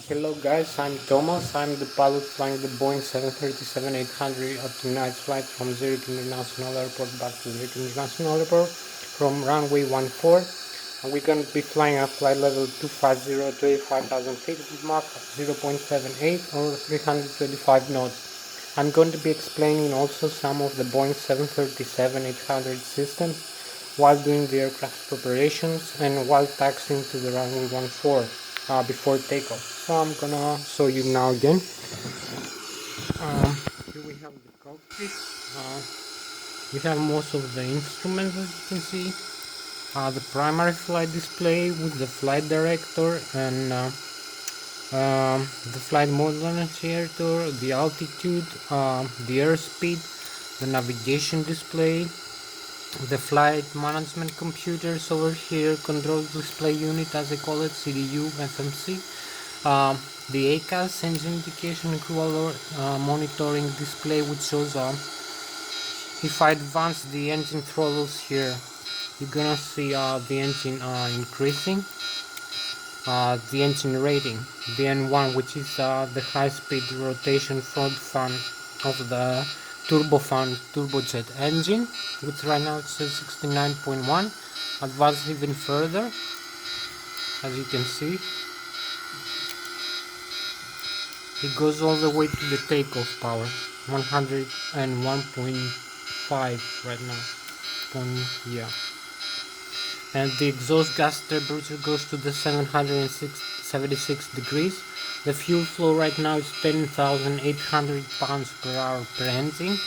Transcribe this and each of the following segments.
Hello guys, I'm Thomas. I'm the pilot flying the Boeing 737-800 at tonight's flight from Zurich International Airport back to Zurich International Airport from runway 14. And we're going to be flying at flight level 250 to 85,000 feet with Mach 0.78 or 325 knots. I'm going to be explaining also some of the Boeing 737-800 systems while doing the aircraft preparations and while taxiing to the runway 14 before takeoff. So I'm gonna show you now again. Here we have the cockpit. We have most of the instruments, as you can see. The primary flight display with the flight director and the flight mode annunciator, the altitude, the airspeed, the navigation display, the flight management computers over here, control display unit as I call it, CDU, FMC, the ACAS, engine indication and crew alert monitoring display, which shows if I advance the engine throttles here, you're gonna see the engine increasing, the engine rating, the N1, which is the high speed rotation front fan of the turbofan turbojet engine, which right now it says 69.1. Advance even further, as you can see, it goes all the way to the takeoff power, 101.5 right now. Yeah. And the exhaust gas temperature goes to the 776 degrees. The fuel flow right now is 10,800 pounds per hour per engine.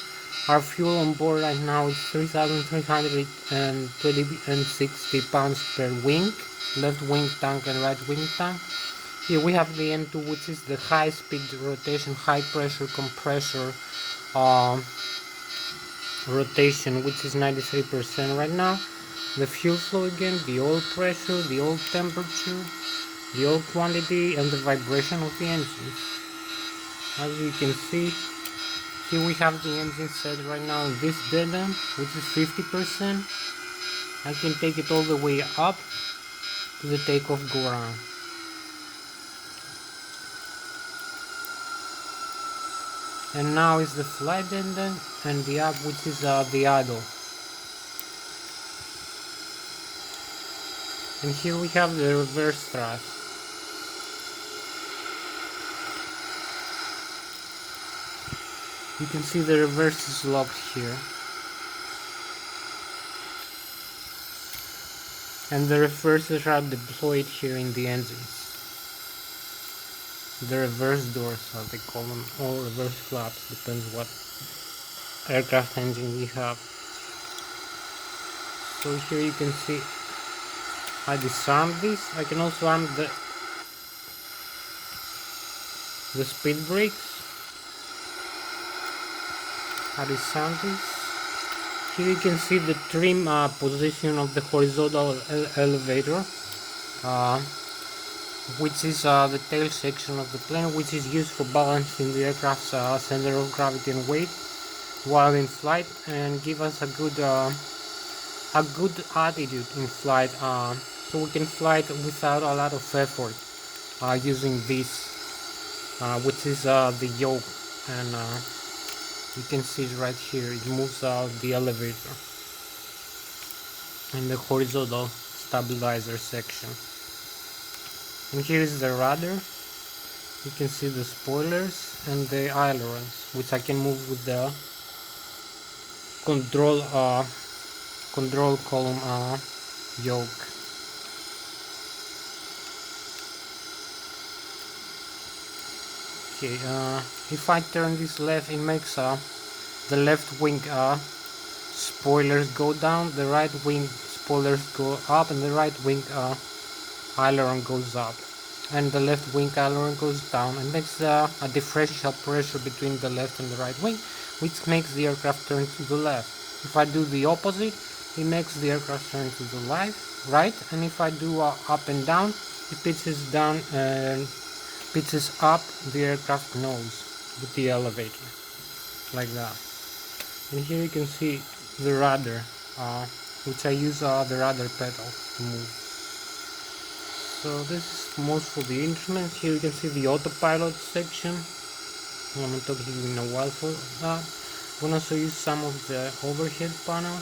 Our fuel on board right now is 3,360 pounds per wing, left wing tank and right wing tank. Here we have the N2, which is the high speed rotation, high pressure compressor rotation, which is 93% right now. The fuel flow again, the oil pressure, the oil temperature, the oil quantity, and the vibration of the engine. As you can see, here we have the engine set right now in this dead end, which is 50%. I can take it all the way up to the takeoff go around. And now is the flight dead end and the up, which is the idle. And here we have the reverse thrust. You can see the reverse is locked here. And the reversers are deployed here in the engines. The reverse doors, as they call them, or reverse flaps, depends what aircraft engine you have. So here you can see I disarmed this. I can also arm the speed brakes. I disarmed this. Here you can see the trim position of the horizontal elevator, which is the tail section of the plane, which is used for balancing the aircraft's center of gravity and weight while in flight, and give us a good attitude in flight, so we can fly without a lot of effort using this, which is the yoke, and you can see it right here. It moves out the elevator in the horizontal stabilizer section. And here is the rudder. You can see the spoilers and the ailerons, which I can move with the control column yoke. Okay, if I turn this left, it makes the left wing spoilers go down, the right wing spoilers go up, and the right wing aileron goes up, and the left wing aileron goes down, and makes a differential pressure between the left and the right wing, which makes the aircraft turn to the left. If I do the opposite, it makes the aircraft turn to the right, and if I do up and down, it pitches down and pitches up the aircraft nose with the elevator, like that. And here you can see the rudder, which I use the rudder pedal to move. So this is most for the instruments. Here you can see the autopilot section. I'm not talking in a while for that. I'm gonna show you some of the overhead panel.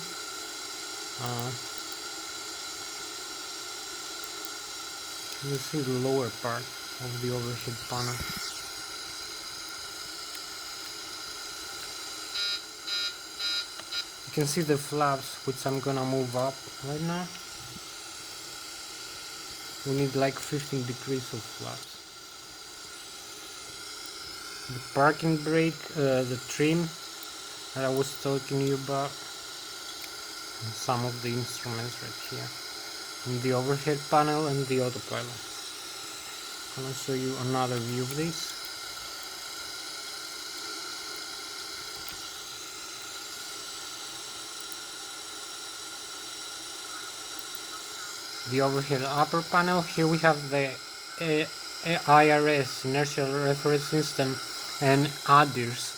You see the lower part of the overhead panel. You can see the flaps, which I'm gonna move up right now. We need like 15 degrees of flaps. The parking brake, the trim that I was talking to you about, and some of the instruments right here, and the overhead panel and the autopilot. I'm gonna show you another view of this. The overhead upper panel. Here we have the IRS, inertial reference system, and ADIRS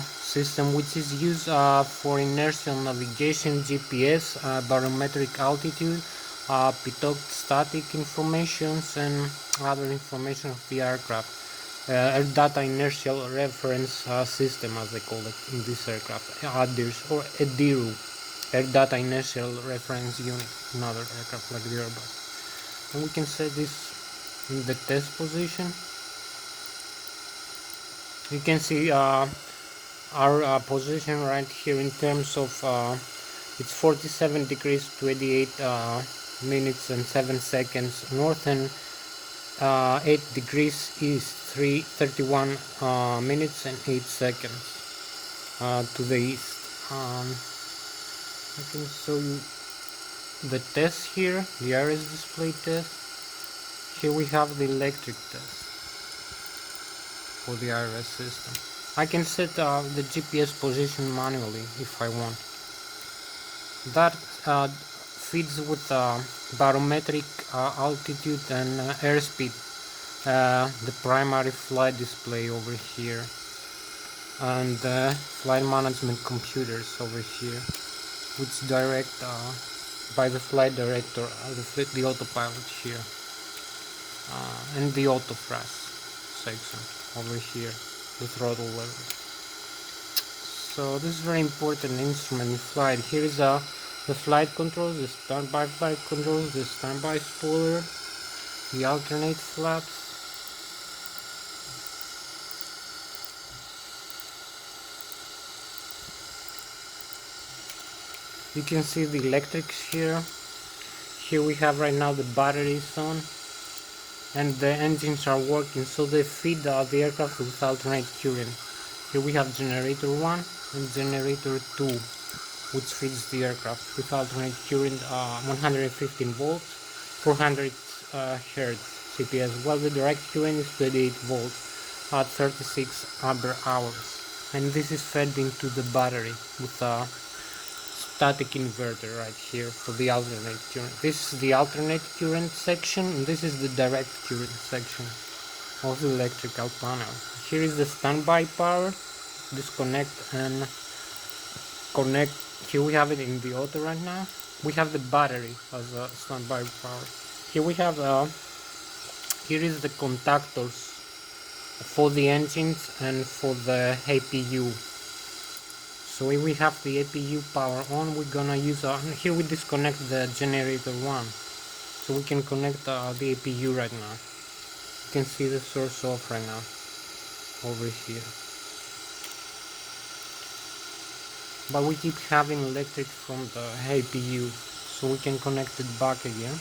system, which is used for inertial navigation, GPS, barometric altitude, pitot static informations, and other information of the aircraft. Air data inertial reference system, as they call it in this aircraft, ADIRS or EDIRU, Air Data Inertial Reference Unit, in other aircraft like the Airbus. And we can set this in the test position. You can see our position right here in terms of it's 47 degrees 28 minutes and 7 seconds north, and 8 degrees east 31 minutes and 8 seconds to the east. I can show you the test here, the iris display test. Here we have the electric test for the iris system. I can set the GPS position manually if I want. That feeds with barometric altitude and airspeed, the primary flight display over here, and flight management computers over here, which direct by the flight director, the autopilot here, and the auto thrust section over here, the throttle lever. So this is very important instrument in flight. Here is the flight controls, the standby flight controls, the standby spoiler, the alternate flaps. You can see the electrics here. Here we have right now the batteries on, and the engines are working, so they feed the aircraft with alternate current. Here we have generator 1 and generator 2, which feeds the aircraft with alternate current 115 volts, 400 Hz CPS, while the direct current is 28 volts at 36 ampere hours. And this is fed into the battery with a static inverter right here for the alternate current. This is the alternate current section, and this is the direct current section of the electrical panel. Here is the standby power, disconnect and connect. Here we have it in the auto right now. We have the battery as a standby power. Here we have here is the contactors for the engines and for the APU. So if we have the APU power on, we're gonna use here we disconnect the generator 1, so we can connect the APU right now. You can see the source off right now over here, but we keep having electric from the APU, so we can connect it back again.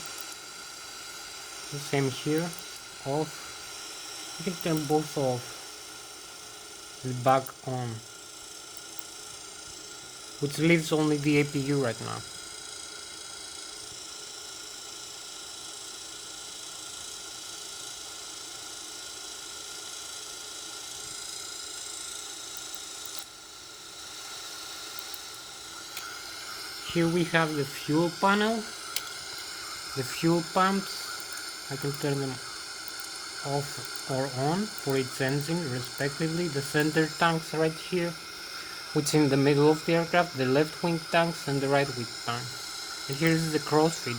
The same here, off. You can turn both off and back on, which leaves only the APU right now. Here we have the fuel panel, the fuel pumps. I can turn them off or on for each engine respectively. The center tanks right here, which in the middle of the aircraft, the left wing tanks and the right wing tanks. And here is the crossfeed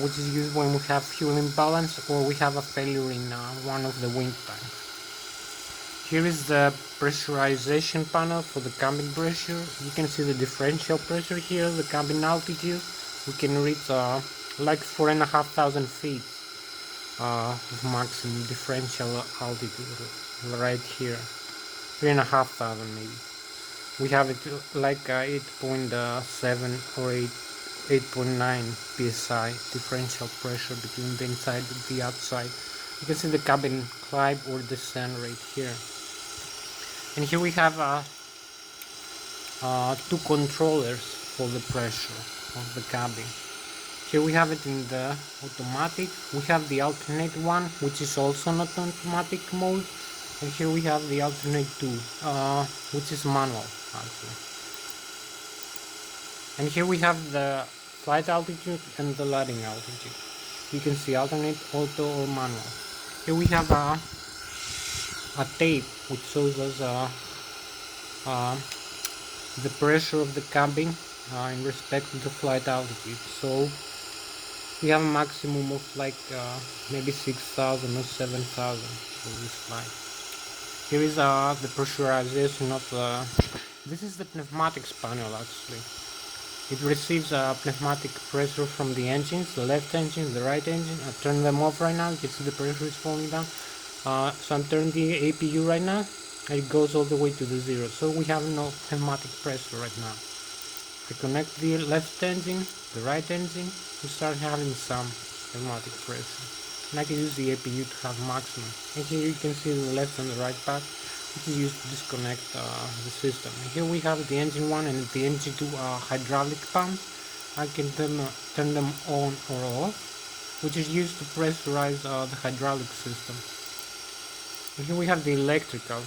which is used when we have fuel imbalance or we have a failure in one of the wind tanks. Here is the pressurization panel for the cabin pressure. You can see the differential pressure here, the cabin altitude. We can reach like 4,500 feet of maximum differential altitude right here. 3,500 maybe. We have it like 8.7 or 8.9 psi differential pressure between the inside and the outside. You can see the cabin climb or descent right here. And here we have two controllers for the pressure of the cabin. Here we have it in the automatic. We have the alternate one, which is also not automatic mode. And here we have the alternate 2, which is manual actually. And here we have the flight altitude and the landing altitude. You can see alternate, auto or manual. Here we have a tape which shows us the pressure of the cabin in respect to the flight altitude. So we have a maximum of like maybe 6,000 or 7,000 for this flight. Here is the pressurization of this is the pneumatics panel actually. It receives pneumatic pressure from the engines, the left engine, the right engine. I turn them off right now. You can see the pressure is falling down. So I'm turning the APU right now, and it goes all the way to the 0. So we have no pneumatic pressure right now. I connect the left engine, the right engine, we start having some pneumatic pressure. And I can use the APU to have maximum. And here you can see the left and the right path, which is used to disconnect the system. And here we have the engine 1 and the engine 2 hydraulic pumps. I can turn them on or off, which is used to pressurize the hydraulic system. And here we have the electrical,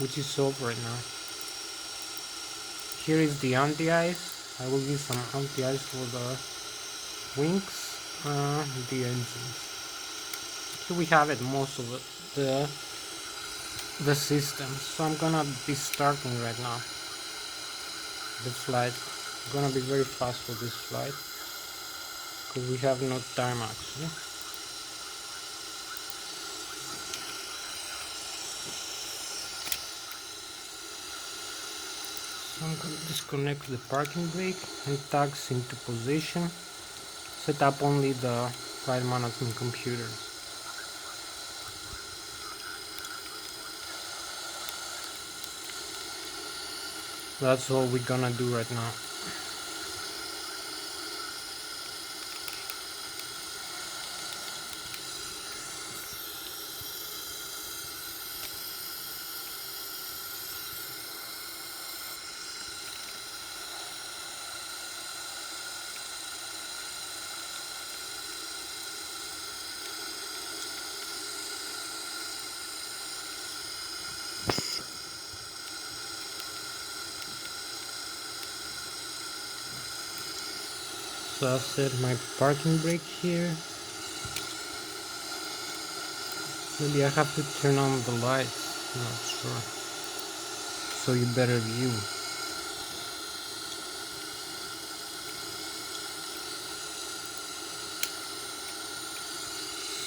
which is off right now. Here is the anti-ice. I will use some anti-ice for the wings and the engines. Here we have it, most of the systems. So I'm gonna be starting right now the flight. I'm gonna be very fast for this flight because we have no time actually. So I'm going to disconnect the parking brake and tags into position. Set up only the flight management computer. That's all we're gonna do right now. So I'll set my parking brake here. Maybe I have to turn on the lights, not sure, so you better view.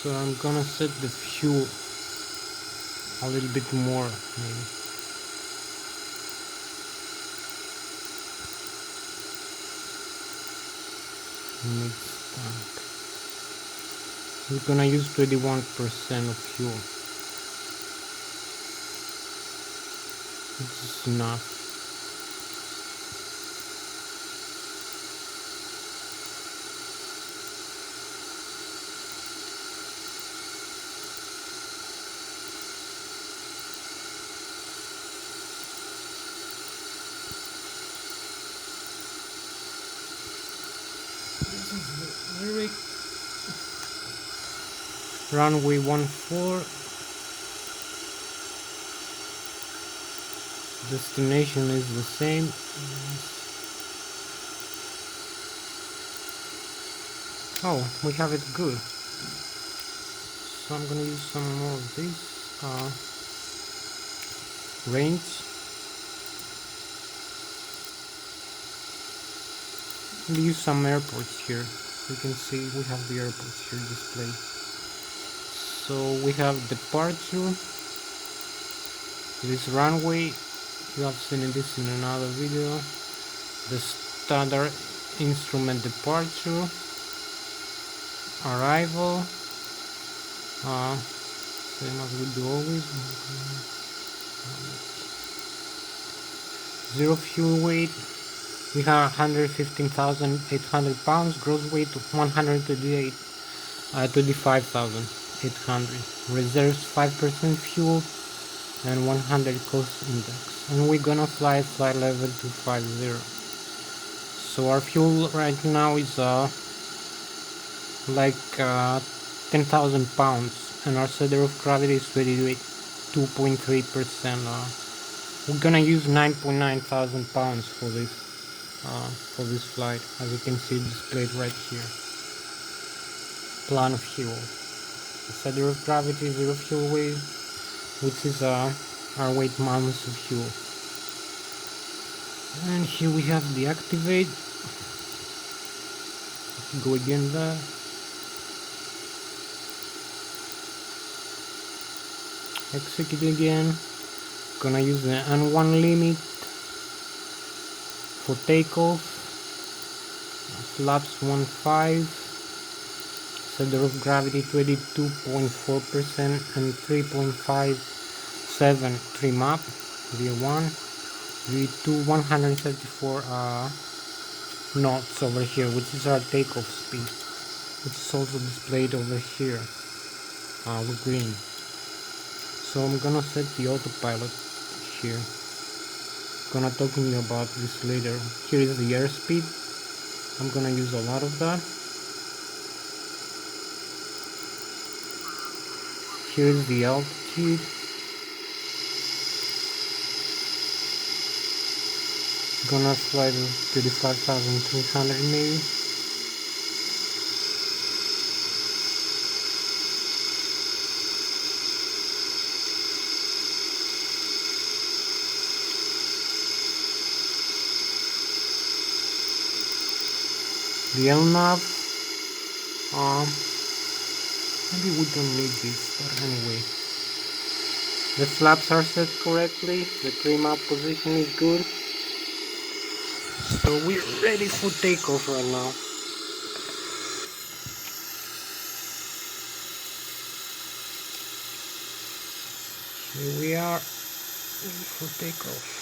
So I'm gonna set the fuel a little bit more maybe. Mixed tank. We're gonna use 21% of fuel. This is enough. This is the lyric. Runway 14. Destination is the same. Oh, we have it good. So I'm gonna use some more of this range. We'll use some airports here. You can see we have the airport here displayed. So we have departure, this runway, you have seen this in another video, the standard instrument departure, arrival, same as we do always, zero fuel weight, we have 115,800 pounds, gross weight of 25,800, reserves 5% fuel and 100 cost index, and we're gonna fly flight level 250. So our fuel right now is like 10,000 pounds, and our center of gravity is 2.3%. We're gonna use 9.9 thousand pounds for this flight, as you can see displayed right here. Plan of fuel, the center of gravity, zero fuel weight, which is our weight minus of fuel. And here we have the activate. Go again there. Execute again. Gonna use the N1 limit for takeoff. Flaps 1.5. Center of gravity 22.4% and 3.57 trim up. V1. V2 134 knots over here, which is our takeoff speed, which is also displayed over here with green. So I'm gonna set the autopilot here. Gonna talk to you about this later. Here is the airspeed. I'm gonna use a lot of that. Here is the altitude. Gonna fly to 35,300 maybe. The LNAV, maybe we don't need this, but anyway. The flaps are set correctly, the trim up position is good. So we're ready for takeoff right now. Here we are, ready for takeoff.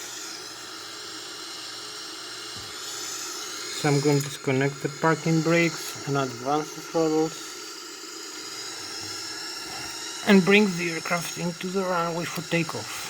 So I'm going to disconnect the parking brakes and advance the throttles and bring the aircraft into the runway for takeoff.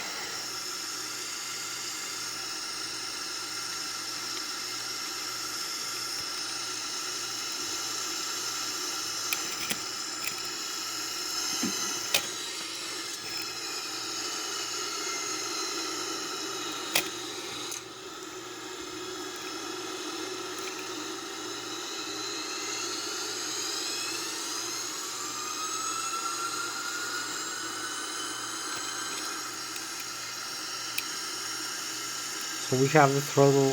So we have the throttle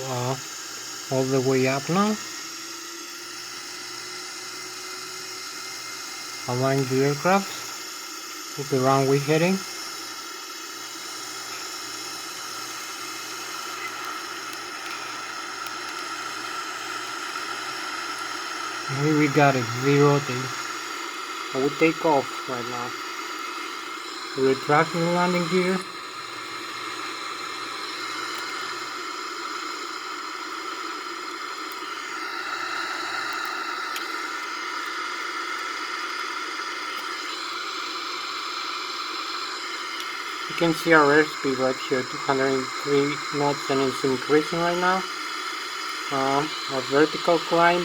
all the way up now. Align the aircraft with the runway heading. Here we got it, V-rotate. I will take off right now. Retracting the landing gear. You can see our airspeed right here, 203 knots, and it's increasing right now. Our vertical climb,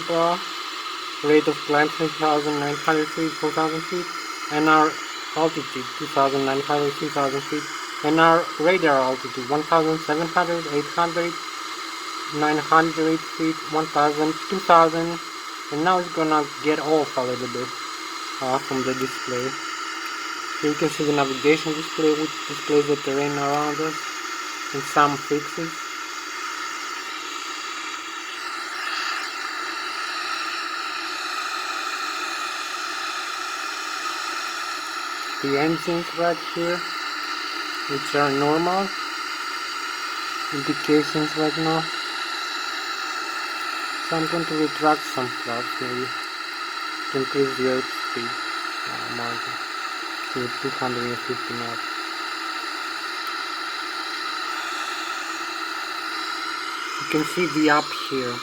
rate of climb 3,900 feet, 4,000 feet, and our altitude 2,900, 3,000 feet, and our radar altitude 1,700, 800, 900 feet, 1,000, 2,000, and now it's gonna get off a little bit from the display. Here you can see the navigation display, which displays the terrain around us and some fixes. the engines right here, which are normal indications right now. So I'm going to retract some flaps maybe to increase the airspeed margin to 250 knots. You can see the up here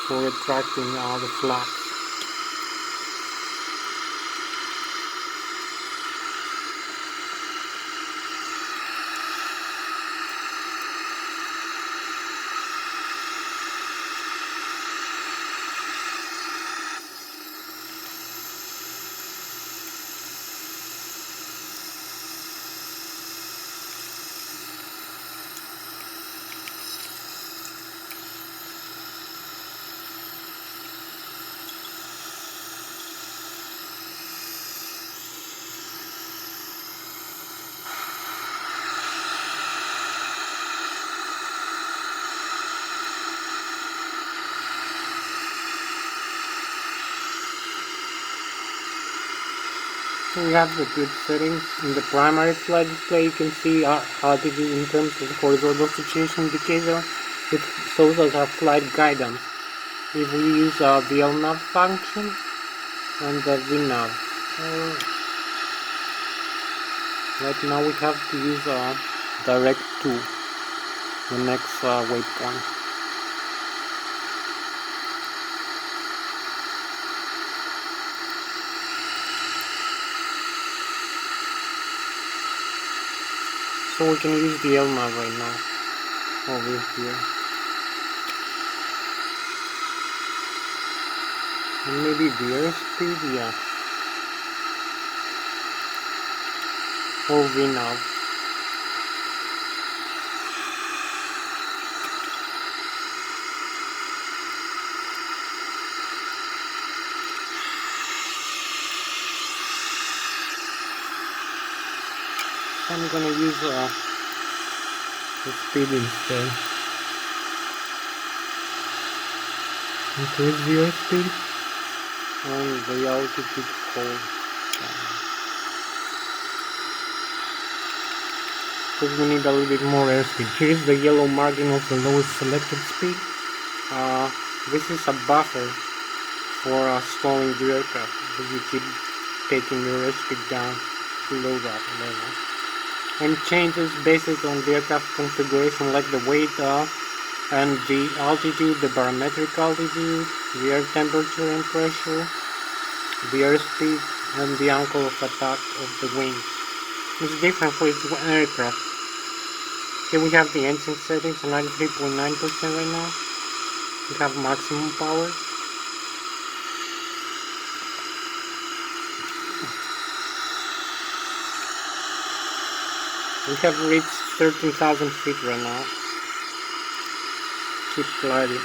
for retracting all the flaps. We have the good settings. In the primary flight display you can see our altitude in terms of the horizontal situation indicator. It shows us our flight guidance. If we use the LNAV function and the VNAV. Right now we have to use direct to the next waypoint. So we can use the LNAV right now over here. And maybe the airspeed, yeah. Or VNAV. I'm gonna use the speed instead. Increase the airspeed and the altitude hold. Because we need a little bit more airspeed. Here is the yellow marking of the lowest selected speed. This is a buffer for stalling the aircraft, because you keep taking your airspeed down below that level. And changes based on the aircraft configuration, like the weight and the altitude, the barometric altitude, the air temperature and pressure, the airspeed, and the angle of attack of the wing. It's different for each aircraft. Here we have the engine settings, 93.9% right now. We have maximum power. We have reached 13,000 feet right now. Keep gliding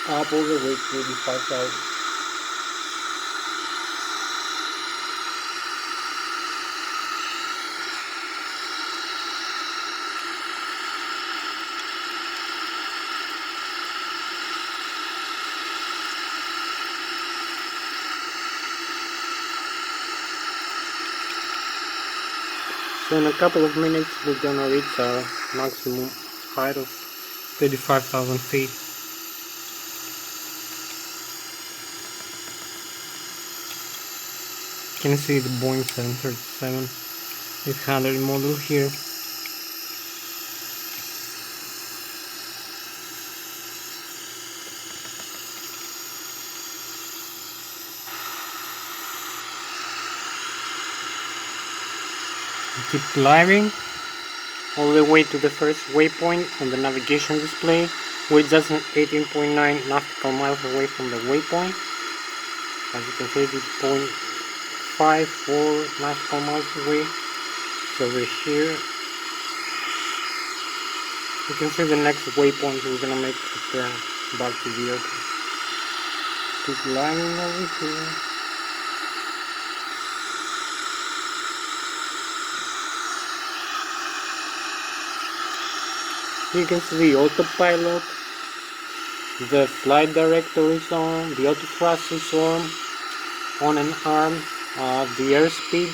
up all the way to 85,000. So in a couple of minutes we're gonna reach our maximum height of 35,000 feet. You can see the Boeing 737-800 model here. Keep climbing all the way to the first waypoint on the navigation display. We're just 18.9 nautical miles away from the waypoint. As you can see, it's 0.54 nautical miles away. So over here you can see the next waypoint. We're gonna make the turn back to the airport. Keep climbing over here. You can see the autopilot, the flight director is on, the auto thrust is on and arm, the airspeed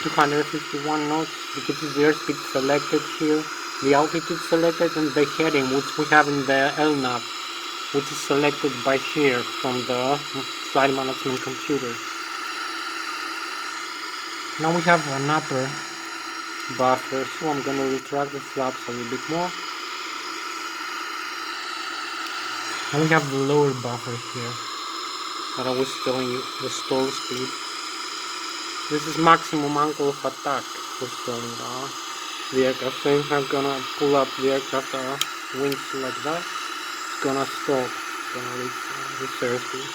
251 knots because it's the airspeed selected here, the altitude selected, and the heading which we have in the LNAV, which is selected by here from the flight management computer. Now we have an upper buffer, so I'm gonna retract the flaps a little bit more. And we have the lower buffer here that I was telling you, the stall speed. This is maximum angle of attack for stalling the aircraft. So if I'm gonna pull up the aircraft wings like that, it's gonna stall. It's gonna reach this airspeed.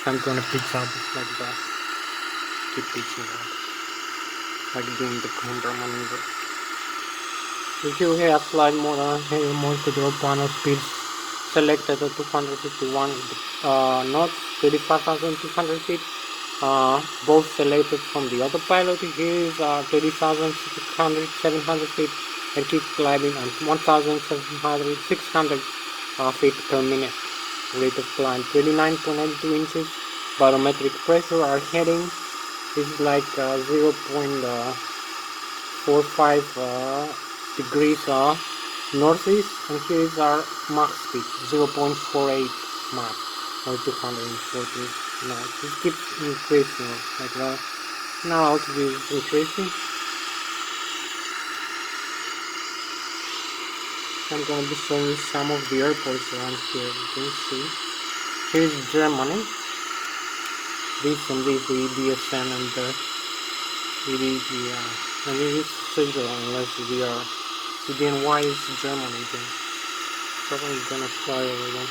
I'm gonna pitch up like that. Keep pitching up. Like doing the counter maneuver. If you have flight mode more control panel speeds selected at 251 knots, 35,200 feet. Both selected from the autopilot. Here is 30,600, 700 feet, and keep climbing at 1,700, 600 feet per minute. Rate of climb 29.82 inches. Barometric pressure, our heading is like 0.45 degrees northeast, and here is our Mach speed, 0.48 Mach, or 240 knots. It keeps increasing like that. Now altitude is increasing. I'm going to be showing you some of the airports around here. You can see. Here is Germany. This and this, the DSN and the EDGR. And this is Switzerland, unless we are CDNY is Germany, then probably gonna fly over them.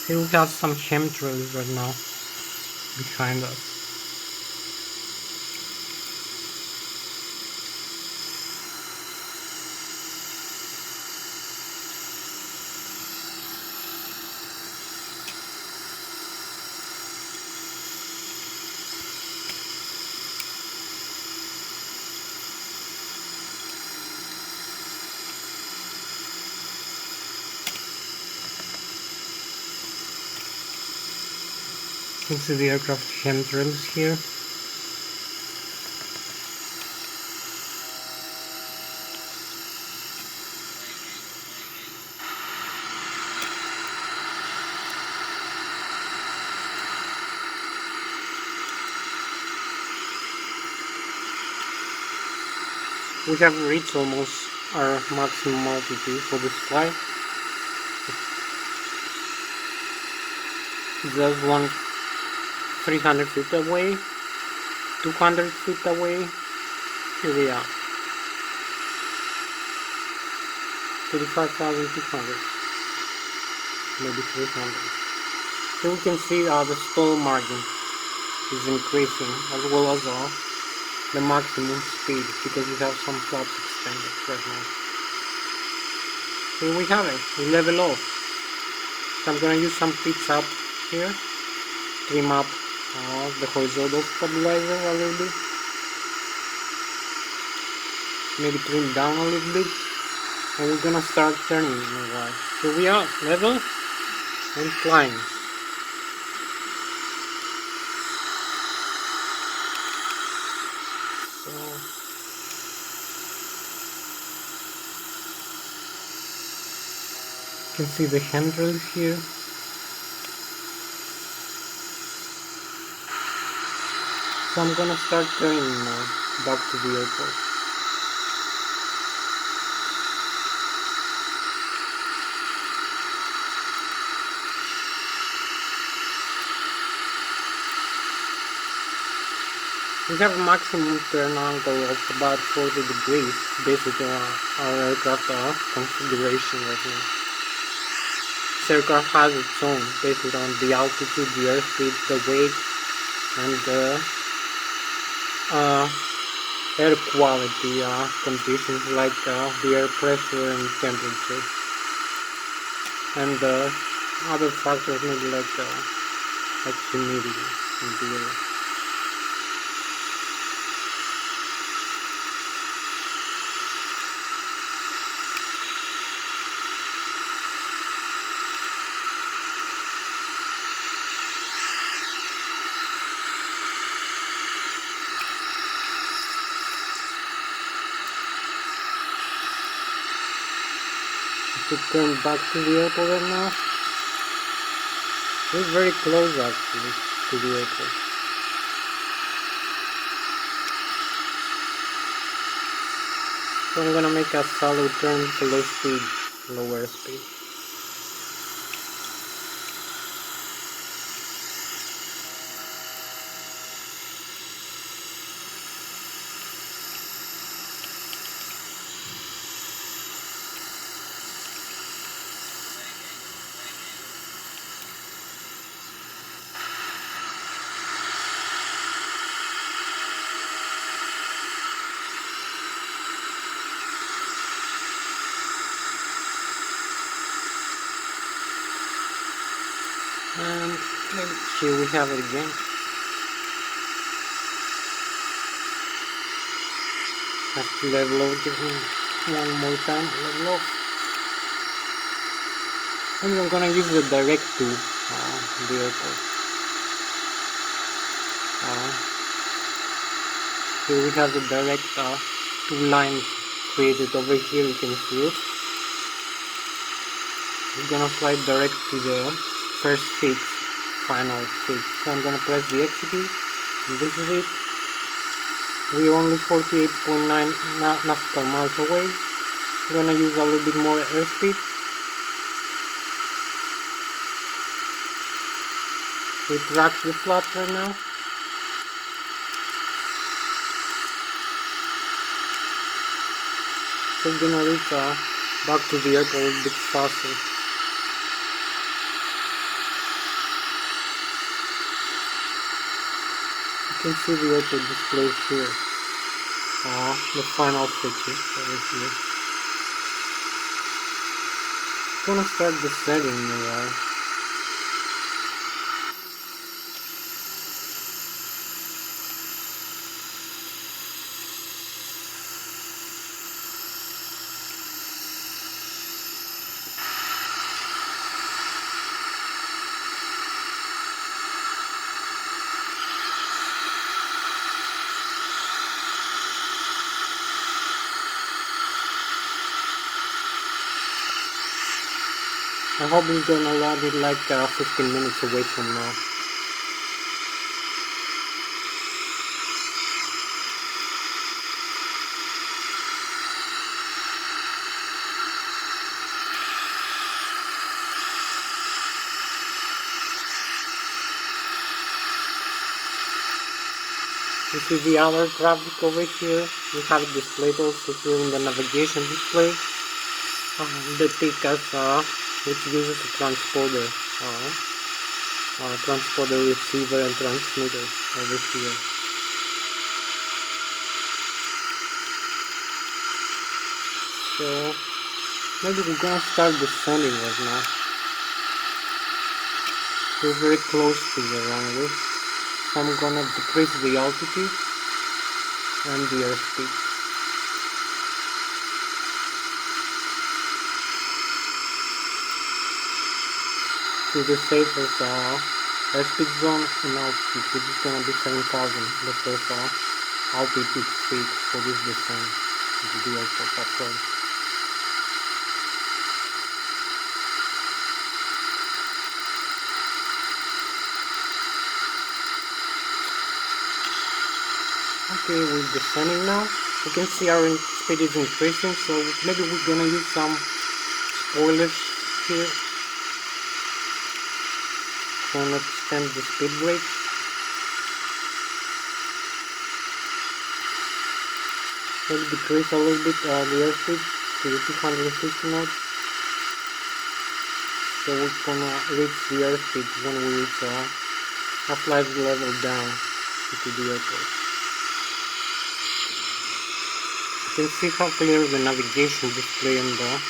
Here we have some chemtrails right now behind us. You can see the aircraft chemtrails here. We have reached almost our maximum altitude for this flight. Just 300 feet away, 200 feet away. Here we are, 35,200, maybe 300. Here we can see the stall margin is increasing, as well as the maximum speed, because we have some flaps extended right now. Here we have it, we level off. So I'm going to use some pitch up here, trim up the horizontal stabilizer a little bit, maybe trim down a little bit, and we're gonna start turning in a while. Here we are, level and climb. So you can see the handrails here. So I'm gonna start turning now back to the airport. We have a maximum turn angle of about 40 degrees based on our aircraft configuration right now. This aircraft has its own based on the altitude, the airspeed, the weight, and the air quality conditions like the air pressure and temperature, and other factors maybe like humidity in the air. to turn back to the airport right now. We're very close actually to the airport. So I'm gonna make a shallow turn to low speed, lower speed. And here we have it again. Have to level off one more time, level off. And I'm gonna use the direct to the airport. Here we have the direct two lines created over here, you can see it. We're gonna fly direct to the first fix, final fix. So I'm gonna press the exit key, and this is it. We're only 48.9 nautical miles away. We're gonna use a little bit more airspeed. We track the flat right now. So we're gonna reach back to the airport a little bit faster. You can see the airport display here. The final picture over here. I'm gonna start descending now. I hope it's gonna land it like 15 minutes away from now. This is the other traffic over here. We have it displayed also here in the navigation display. The tickets which uses a transponder, transponder receiver and transmitter over here. So maybe we're gonna start descending right now. We're very close to the runway. So I'm gonna decrease the altitude and the airspeed. To the safest airspeed zone and altitude, which is gonna be 7,000, the first altitude speed for this descent to the airport approach. Okay, we're descending now. You can see our speed is increasing, so maybe we're gonna use some spoilers here to extend the speed brake. We'll decrease a little bit the airspeed to 250 knots. So we're gonna reach the airspeed when we reach a flight level down to the airport. You can see how clear the navigation display on the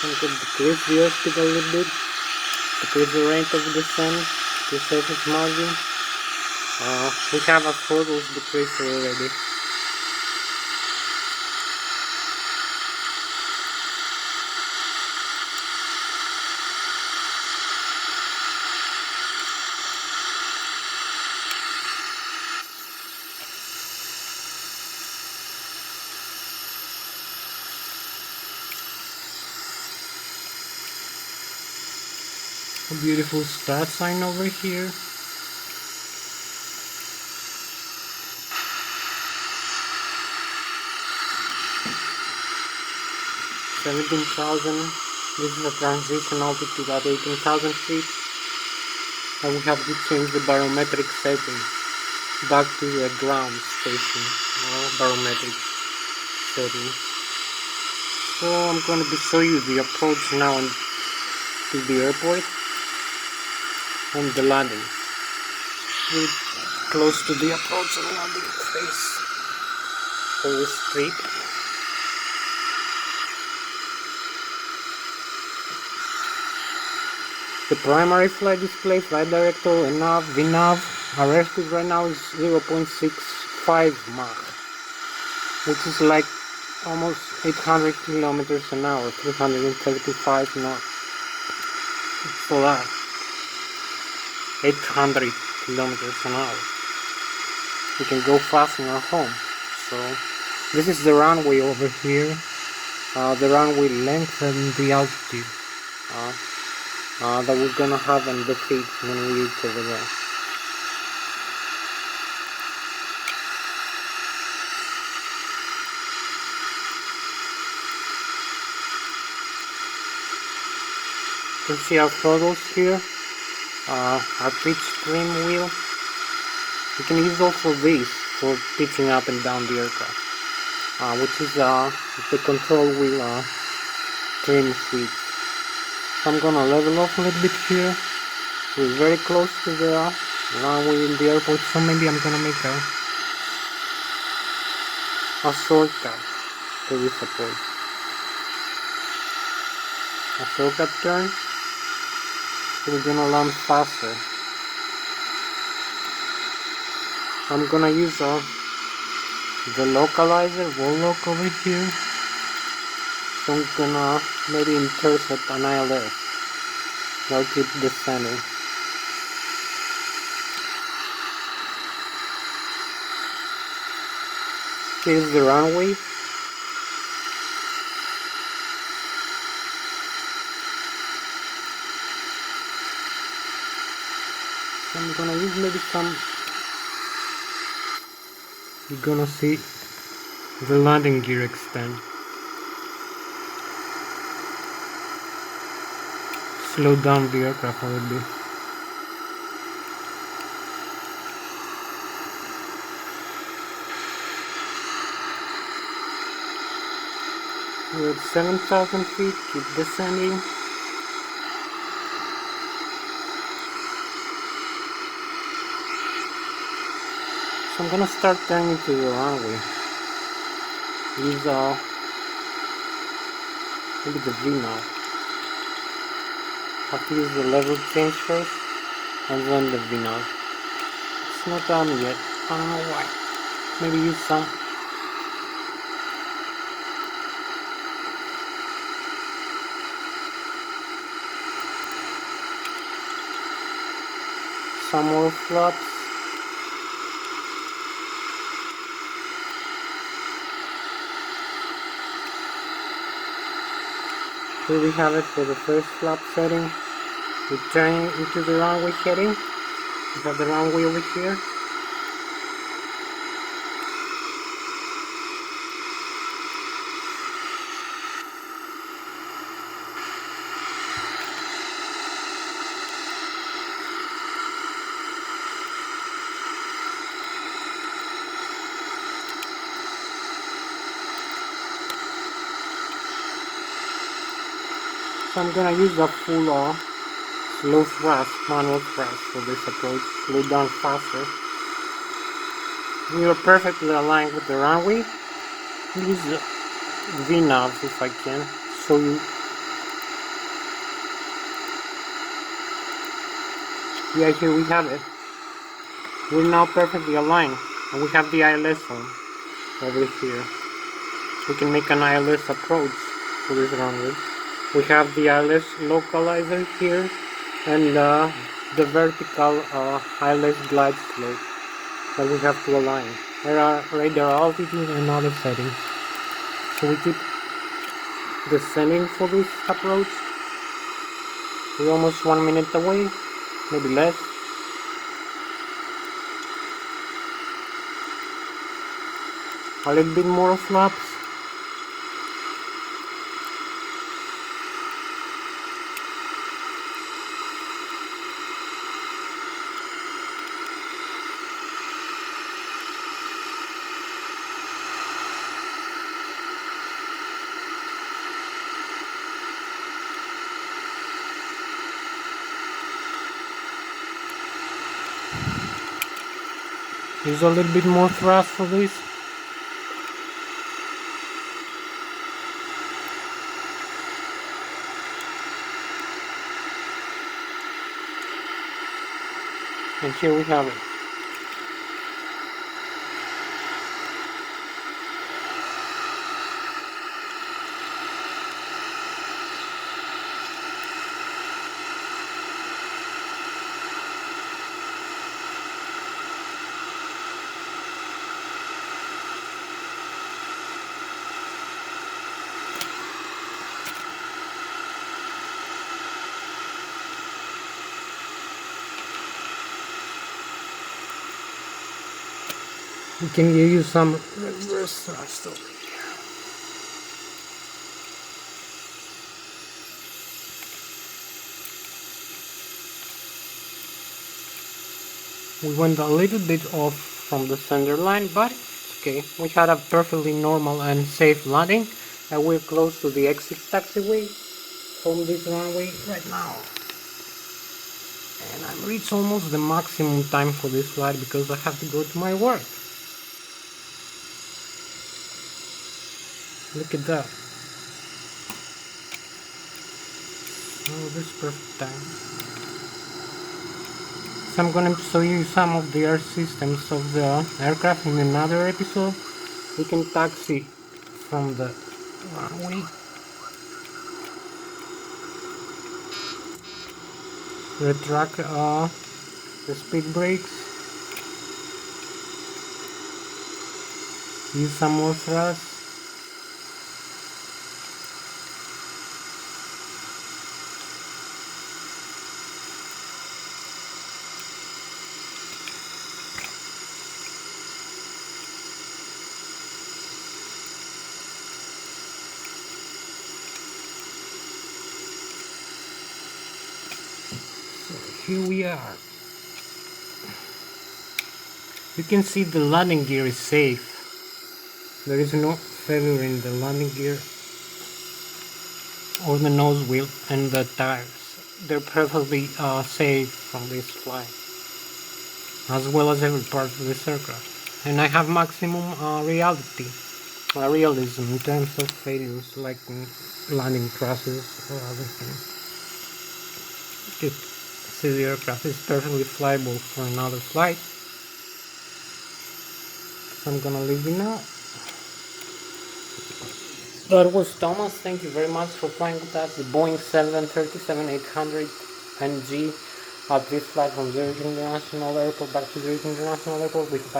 and could decrease the airspeed a little bit, decrease the range of descent to safest margin. We have a throttles decreaser already. A beautiful start sign over here. 17,000. This is a transition altitude at 18,000 feet. And we have to change the barometric setting back to the ground station or barometric setting. So I'm going to show you the approach now to the airport and the landing. We're close to the approach and landing phase for this trip. The primary flight display, flight director, and nav, VNAV, our airspeed right now is 0.65 Mach, which is like almost 800 kilometers an hour, 335 knots. It's a lot. 800 kilometers an hour. We can go fast in our home. So this is the runway over here. The runway length and the altitude that we're gonna have on the feet when we reach over there. You can see our throttles here, our pitch trim wheel. You can use also this for pitching up and down the aircraft, which is the control wheel trim switch. So I'm gonna level off a little bit here. We're very close to the runway in the airport, so maybe I'm gonna make a shortcut to this approach. A shortcut turn. We're gonna land faster. I'm gonna use the localizer, Ilsloc over here. So I'm gonna maybe intercept an ILS. I'll keep descending. Here's the runway. So I'm gonna use maybe some. You're gonna see the landing gear extend. Slow down the aircraft a little bit. We're at 7,000 feet, keep descending. So I'm gonna start turning to the runway. Use maybe the V now. Have to use the level change first and then the V now. It's not on yet. I don't know why. Maybe use some. Some more flaps. Here we have it for the first flap setting. We're turning into the runway heading. We have the runway over here. So I'm gonna use the full slow thrust, manual thrust for this approach, slow down faster. We are perfectly aligned with the runway. Use the V-knobs if I can show you. Yeah, here we have it. We're now perfectly aligned, and we have the ILS on over here. We can make an ILS approach for this runway. We have the ILS localizer here and the vertical ILS glide slope that we have to align. There are radar altitude and other settings. So we keep descending for this approach. We're almost 1 minute away, maybe less. A little bit more flaps. Use a little bit more thrust for this. And here we have it. We can give you some reverse thrust over here. We went a little bit off from the center line, but it's okay. We had a perfectly normal and safe landing, and we're close to the exit taxiway from this runway right now. And I've reached almost the maximum time for this flight because I have to go to my work. Look at that. Oh, this is perfect time. So I'm going to show you some of the air systems of the aircraft in another episode. We can taxi from the runway. Retract the speed brakes. Use some more thrust. Here we are. You can see the landing gear is safe. There is no failure in the landing gear or the nose wheel and the tires. They're perfectly safe from this flight, as well as every part of this aircraft. And I have maximum realism in terms of failures, like landing crashes or other things. You can see the aircraft is perfectly flyable for another flight. So I'm gonna leave you now. That was Thomas. Thank you very much for flying with us, the Boeing 737-800 NG at this flight from Zurich International Airport back to Zurich International Airport with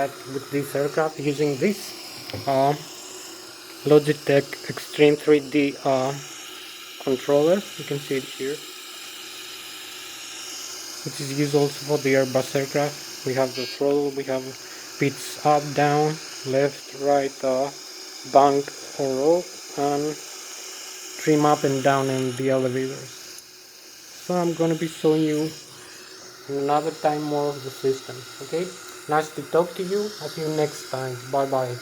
this aircraft using this Logitech Extreme 3D controller. You can see it here, which is used also for the Airbus aircraft. We have the throttle, we have pitch up, down, left, right, bank or roll, and trim up and down in the elevators. So I'm going to be showing you another time more of the system. Okay, nice to talk to you. I'll see you next time. Bye bye.